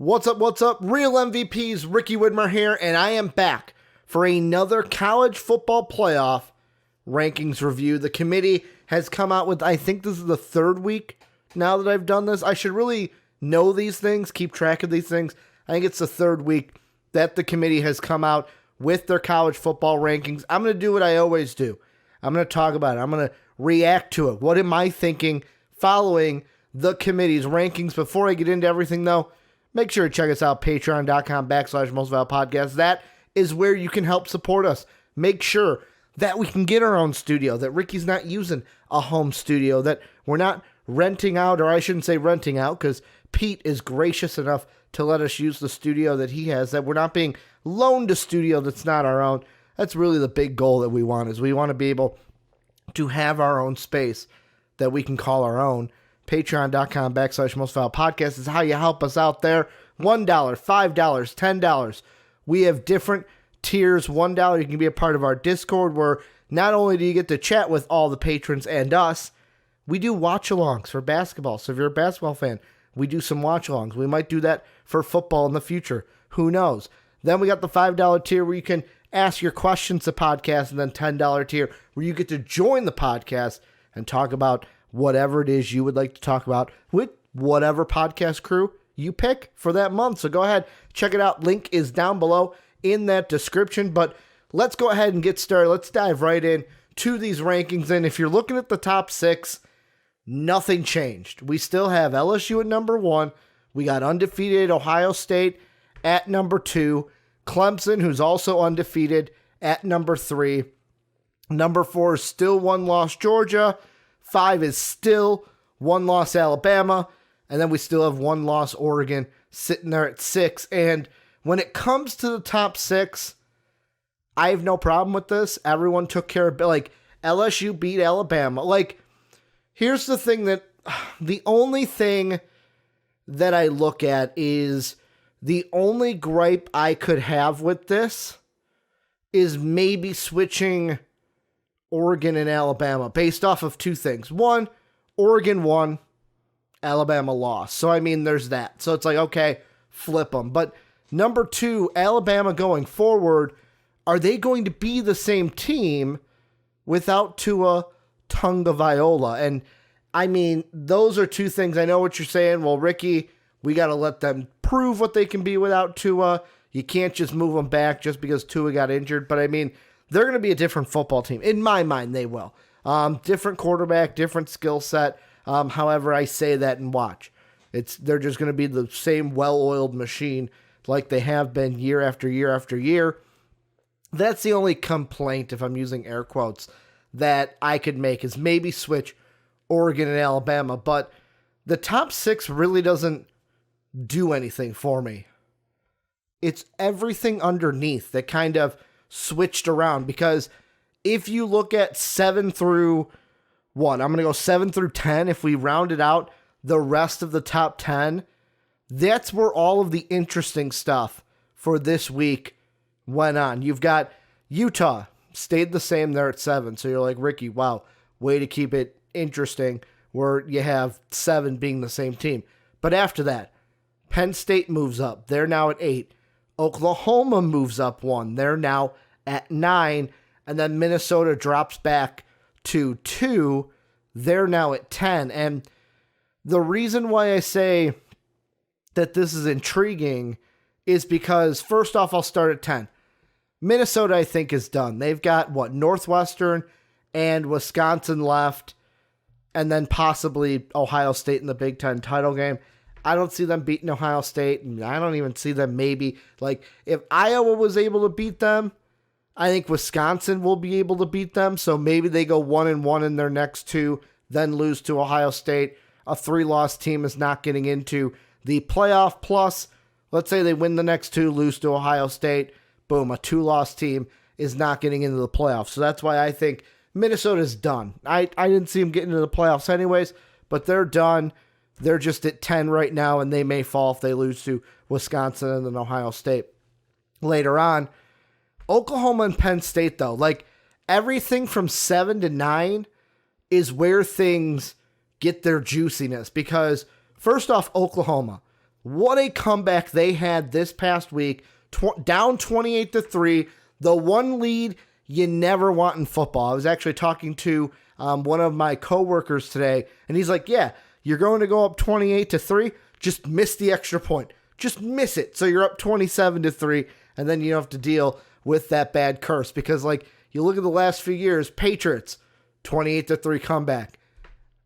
What's up, Real MVPs, Ricky Widmer here, and I am back for another college football playoff rankings review. The committee has come out with, I think this is the third week now that I've done this. I should really know these things, keep track of these things. I think it's the third week that the committee has come out with their college football rankings. I'm going to do what I always do. I'm going to talk about it. I'm going to react to it. What am I thinking following the committee's rankings? Before I get into everything, though, make sure to check us out, patreon.com/mostvaluedpodcast. That is where you can help support us. Make sure that we can get our own studio, that Ricky's not using a home studio, that we're not renting out, or I shouldn't say renting out, because Pete is gracious enough to let us use the studio that he has, that we're not being loaned a studio that's not our own. That's really the big goal that we want, is we want to be able to have our own space that we can call our own. Patreon.com/mostvaluedpodcast is how you help us out there. $1, $5, $10. We have different tiers. $1, you can be a part of our Discord, where not only do you get to chat with all the patrons and us, we do watch-alongs for basketball. So if you're a basketball fan, we do some watch-alongs. We might do that for football in the future. Who knows? Then we got the $5 tier where you can ask your questions to podcast, and then $10 tier where you get to join the podcast and talk about whatever it is you would like to talk about with whatever podcast crew you pick for that month. So go ahead, check it out. Link is down below in that description. But let's go ahead and get started. Let's dive right in to these rankings. And if you're looking at the top six, nothing changed. We still have LSU at number 1. We got undefeated Ohio State at number 2. Clemson, who's also undefeated, at number 3. Number 4 is still one loss Georgia. 5 is still one loss Alabama. And then we still have one loss Oregon sitting there at 6. And when it comes to the top 6, I have no problem with this. Everyone took care of, like, LSU beat Alabama. Like, here's the thing that, the only thing that I look at is, the only gripe I could have with this is maybe switching Oregon and Alabama based off of two things. One, Oregon won, Alabama lost. So, I mean, there's that. So it's like, okay, flip them. But number 2, Alabama going forward, are they going to be the same team without Tua Tagovailoa? And I mean, those are two things. I know what you're saying. Well, Ricky, we got to let them prove what they can be without Tua. You can't just move them back just because Tua got injured. But I mean, they're going to be a different football team. In my mind, they will. Different quarterback, different skill set. However, I say that and watch. They're just going to be the same well-oiled machine like they have been year after year after year. That's the only complaint, if I'm using air quotes, that I could make, is maybe switch Oregon and Alabama. But the top 6 really doesn't do anything for me. It's everything underneath that kind of switched around, because if you look at 7 through 1, I'm going to go 7 through 10. If we round it out, the rest of the top 10, that's where all of the interesting stuff for this week went on. You've got Utah stayed the same there at 7. So you're like, Ricky, wow, way to keep it interesting where you have 7 being the same team. But after that, Penn State moves up. They're now at 8. Oklahoma moves up 1. They're now at 9. And then Minnesota drops back to 2. They're now at 10. And the reason why I say that this is intriguing is because, first off, I'll start at 10. Minnesota, I think, is done. They've got, Northwestern and Wisconsin left, and then possibly Ohio State in the Big Ten title game. I don't see them beating Ohio State, and I don't even see them maybe, if Iowa was able to beat them, I think Wisconsin will be able to beat them, so maybe they go 1-1 in their next 2, then lose to Ohio State. A 3-loss team is not getting into the playoff, plus, let's say they win the next 2, lose to Ohio State, boom, a 2-loss team is not getting into the playoffs. So that's why I think Minnesota's done. I didn't see them getting into the playoffs anyways, but they're done. They're just at 10 right now, and they may fall if they lose to Wisconsin and then Ohio State later on. Oklahoma and Penn State, though, everything from 7 to 9 is where things get their juiciness. Because, first off, Oklahoma, What a comeback they had this past week, down 28-3, the one lead you never want in football. I was actually talking to one of my coworkers today, and he's like, yeah, you're going to go up 28-3, just miss the extra point. Just miss it. So you're up 27-3, and then you don't have to deal with that bad curse. Because, like, you look at the last few years, Patriots, 28-3 comeback.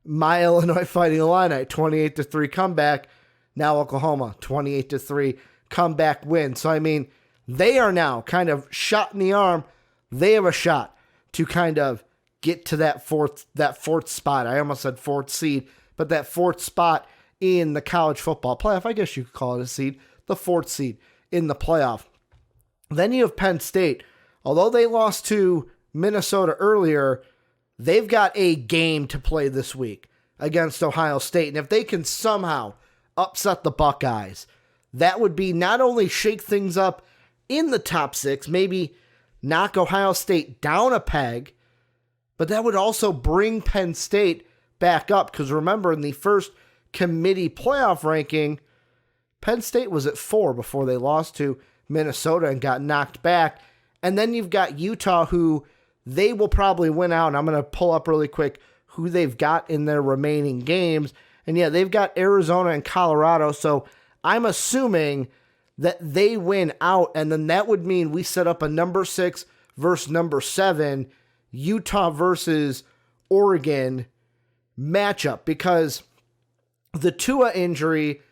My Illinois Fighting Illini, 28-3 comeback. Now Oklahoma, 28-3 comeback win. So, I mean, they are now kind of shot in the arm. They have a shot to kind of get to that fourth spot. I almost said fourth seed, but that fourth spot in the college football playoff. I guess you could call it a seed. The fourth seed in the playoff. Then you have Penn State. Although they lost to Minnesota earlier, they've got a game to play this week against Ohio State. And if they can somehow upset the Buckeyes, that would be not only shake things up in the top six, maybe knock Ohio State down a peg, but that would also bring Penn State back up. Because remember, in the first committee playoff ranking, Penn State was at 4 before they lost to Minnesota and got knocked back. And then you've got Utah, who they will probably win out. And I'm going to pull up really quick who they've got in their remaining games. And yeah, they've got Arizona and Colorado. So I'm assuming that they win out. And then that would mean we set up a number 6 versus number 7, Utah versus Oregon matchup. Because the Tua injury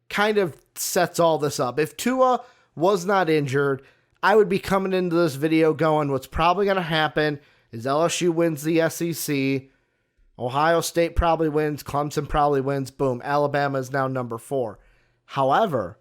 kind of sets all this up. If Tua was not injured, I would be coming into this video going, what's probably going to happen is LSU wins the SEC, Ohio State probably wins, Clemson probably wins, boom, Alabama is now number 4. However,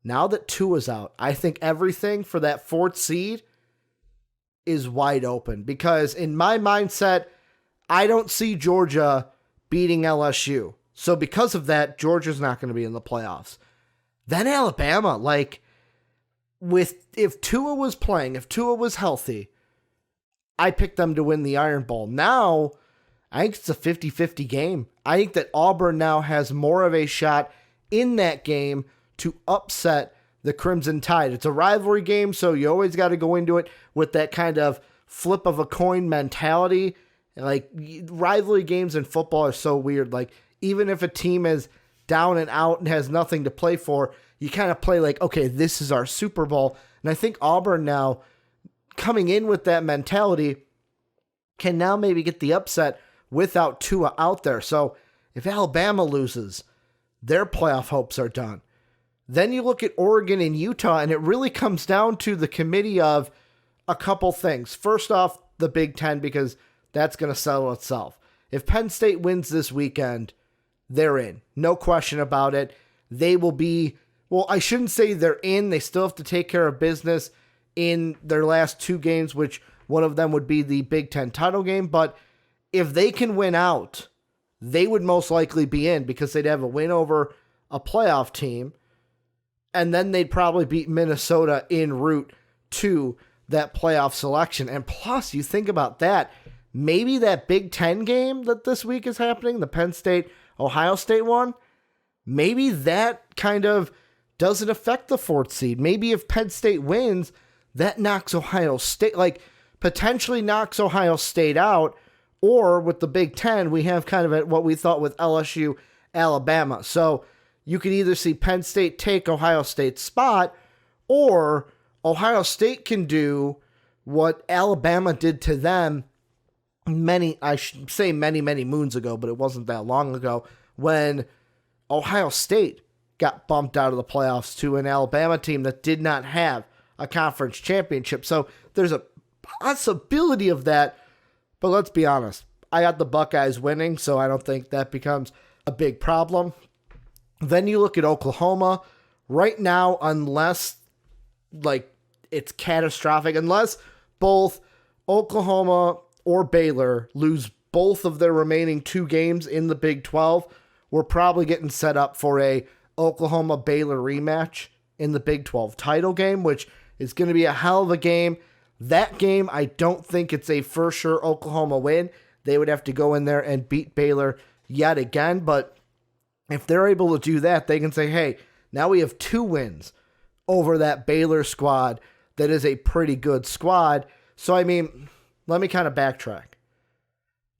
now that Tua's out, I think everything for that fourth seed is wide open. Because in my mindset, I don't see Georgia beating LSU. So because of that, Georgia's not going to be in the playoffs. Then Alabama, like, if Tua was playing, if Tua was healthy, I picked them to win the Iron Bowl. Now, I think it's a 50-50 game. I think that Auburn now has more of a shot in that game to upset the Crimson Tide. It's a rivalry game, so you always got to go into it with that kind of flip of a coin mentality. Like, rivalry games in football are so weird. Like, even if a team is down and out and has nothing to play for, you kind of play like, okay, this is our Super Bowl. And I think Auburn now, coming in with that mentality, can now maybe get the upset without Tua out there. So if Alabama loses, their playoff hopes are done. Then you look at Oregon and Utah, and it really comes down to the committee of a couple things. First off, the Big Ten, because that's going to settle itself. If Penn State wins this weekend, they're in. No question about it. They will be, well, I shouldn't say they're in. They still have to take care of business in their last 2 games, which one of them would be the Big Ten title game. But if they can win out, they would most likely be in because they'd have a win over a playoff team. And then they'd probably beat Minnesota en route to that playoff selection. And plus, you think about that, maybe that Big Ten game that this week is happening, the Penn State-Ohio State one, maybe that kind of doesn't affect the 4th seed. Maybe if Penn State wins, that knocks Ohio State, like potentially knocks Ohio State out. Or with the Big Ten, we have kind of what we thought with LSU, Alabama. So you could either see Penn State take Ohio State's spot, or Ohio State can do what Alabama did to them many moons ago, but it wasn't that long ago, when Ohio State got bumped out of the playoffs to an Alabama team that did not have a conference championship. So there's a possibility of that, but let's be honest. I got the Buckeyes winning, so I don't think that becomes a big problem. Then you look at Oklahoma. Right now, unless like it's catastrophic, unless both Oklahoma or Baylor lose both of their remaining 2 games in the Big 12, we're probably getting set up for a Oklahoma-Baylor rematch in the Big 12 title game, which is going to be a hell of a game. That game, I don't think it's a for sure Oklahoma win. They would have to go in there and beat Baylor yet again, but if they're able to do that, they can say, hey, Now we have 2 wins over that Baylor squad that is a pretty good squad. So, I mean, let me kind of backtrack.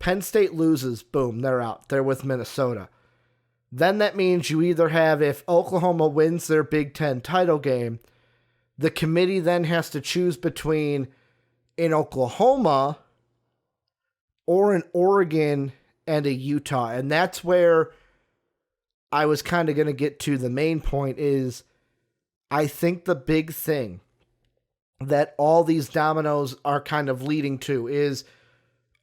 Penn State loses, boom, they're out. They're with Minnesota. Then that means you either have, if Oklahoma wins their Big Ten title game, the committee then has to choose between an Oklahoma or an Oregon and a Utah. And that's where I was kind of going to get to the main point is I think the big thing that all these dominoes are kind of leading to is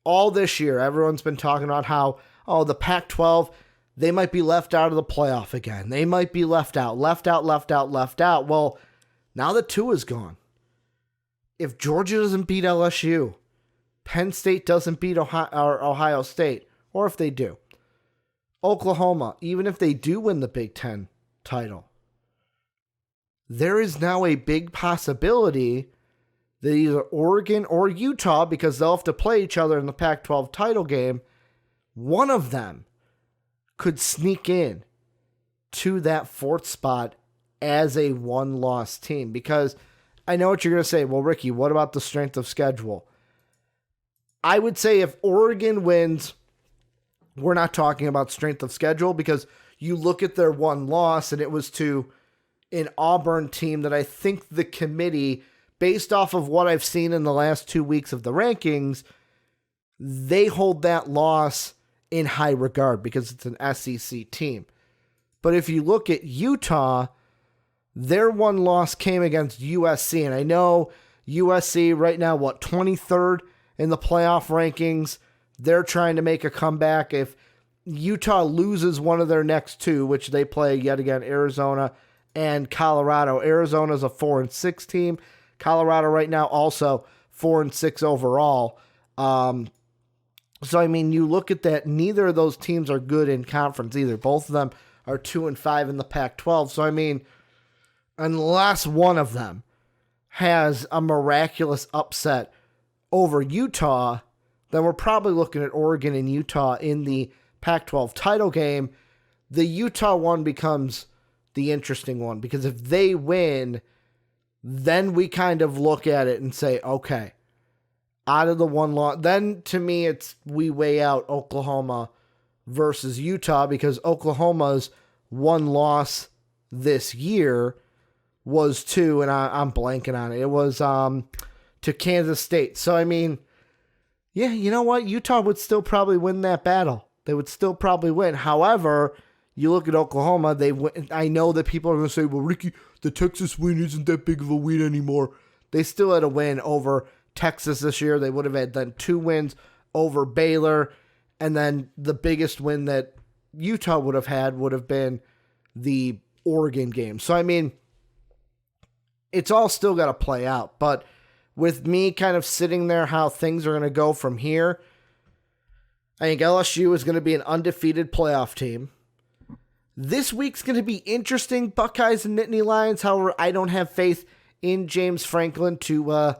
all this year, everyone's been talking about how, the Pac-12, they might be left out of the playoff again. They might be left out. Well, now that 2 is gone. If Georgia doesn't beat LSU, Penn State doesn't beat Ohio State, or if they do, Oklahoma, even if they do win the Big Ten title, there is now a big possibility that either Oregon or Utah, because they'll have to play each other in the Pac-12 title game, one of them could sneak in to that 4th spot as a 1-loss team. Because I know what you're going to say. Well, Ricky, what about the strength of schedule? I would say if Oregon wins, we're not talking about strength of schedule, because you look at their 1 loss and it was to an Auburn team that I think the committee, based off of what I've seen in the last 2 weeks of the rankings, they hold that loss in high regard because it's an SEC team. But if you look at Utah, their 1 loss came against USC. And I know USC right now, 23rd in the playoff rankings. They're trying to make a comeback. If Utah loses one of their next 2, which they play yet again, Arizona and Colorado. Arizona's a 4-6 team. Colorado right now also 4-6 overall. So, I mean, you look at that, neither of those teams are good in conference either. Both of them are 2-5 in the Pac-12. So, I mean, unless one of them has a miraculous upset over Utah, then we're probably looking at Oregon and Utah in the Pac-12 title game. The Utah one becomes the interesting one, because if they win, then we kind of look at it and say, okay, out of the 1 loss, then to me we weigh out Oklahoma versus Utah, because Oklahoma's 1 loss this year was to, and I'm blanking on it, it was to Kansas State. So, I mean, yeah, you know what? Utah would still probably win that battle. They would still probably win. However, you look at Oklahoma, I know that people are going to say, well, Ricky, the Texas win isn't that big of a win anymore. They still had a win over Texas this year. They would have had then 2 wins over Baylor. And then the biggest win that Utah would have been the Oregon game. So, I mean, it's all still got to play out. But with me kind of sitting there, how things are going to go from here, I think LSU is going to be an undefeated playoff team. This week's going to be interesting, Buckeyes and Nittany Lions. However, I don't have faith in James Franklin to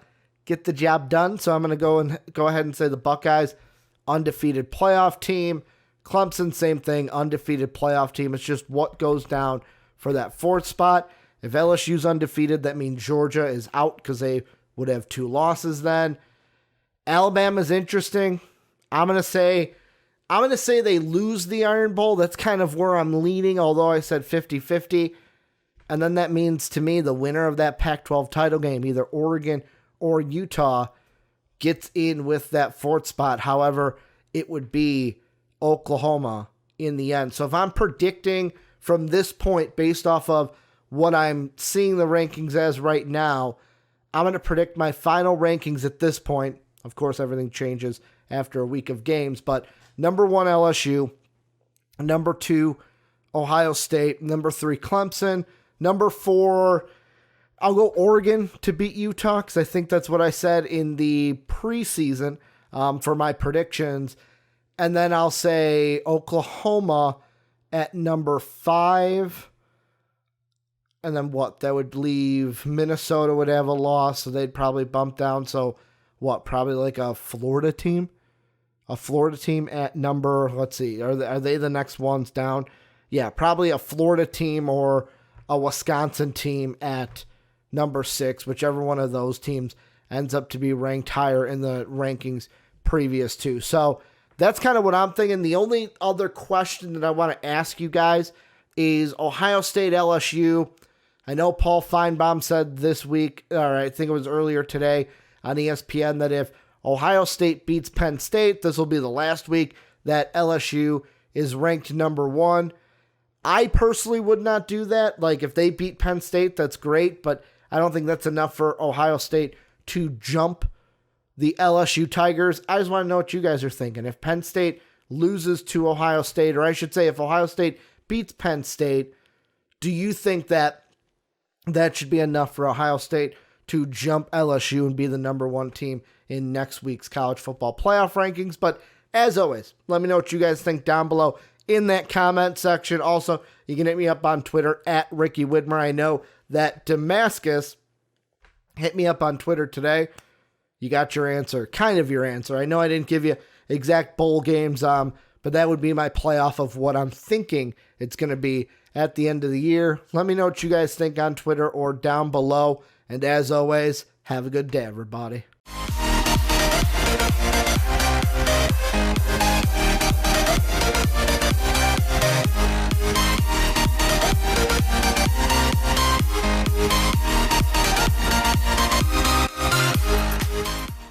get the job done. So I'm going to go ahead and say the Buckeyes, undefeated playoff team. Clemson, same thing, undefeated playoff team. It's just what goes down for that 4th spot. If LSU's undefeated, that means Georgia is out because they would have 2 losses then. Alabama's interesting. I'm going to say they lose the Iron Bowl. That's kind of where I'm leaning, although I said 50-50. And then that means to me the winner of that Pac-12 title game, either Oregon or Utah, gets in with that 4th spot. However, it would be Oklahoma in the end. So if I'm predicting from this point based off of what I'm seeing the rankings as right now, I'm going to predict my final rankings at this point. Of course, everything changes after a week of games, but number 1, LSU. Number 2, Ohio State. Number 3, Clemson. Number 4, I'll go Oregon to beat Utah, because I think that's what I said in the preseason for my predictions. And then I'll say Oklahoma at number 5. And then what? That would leave Minnesota would have a loss, so they'd probably bump down. So what? Probably like a Florida team? A Florida team at number, let's see, are they the next ones down? Yeah, probably a Florida team or a Wisconsin team at number 6, whichever one of those teams ends up to be ranked higher in the rankings previous to. So that's kind of what I'm thinking. The only other question that I want to ask you guys is Ohio State LSU. I know Paul Feinbaum said this week, or I think it was earlier today on ESPN, that if Ohio State beats Penn State, this will be the last week that LSU is ranked number 1. I personally would not do that. Like, if they beat Penn State, that's great, but I don't think that's enough for Ohio State to jump the LSU Tigers. I just want to know what you guys are thinking. If Penn State loses to Ohio State, or I should say if Ohio State beats Penn State, do you think that that should be enough for Ohio State to jump LSU and be the number 1 team in next week's college football playoff rankings? But as always, let me know what you guys think down below in that comment section. Also, you can hit me up on Twitter at Ricky Widmer. I know that Damascus hit me up on Twitter today. You got your answer, kind of your answer. I know I didn't give you exact bowl games, but that would be my playoff of what I'm thinking it's going to be at the end of the year. Let me know what you guys think on Twitter or down below. And as always, have a good day, everybody.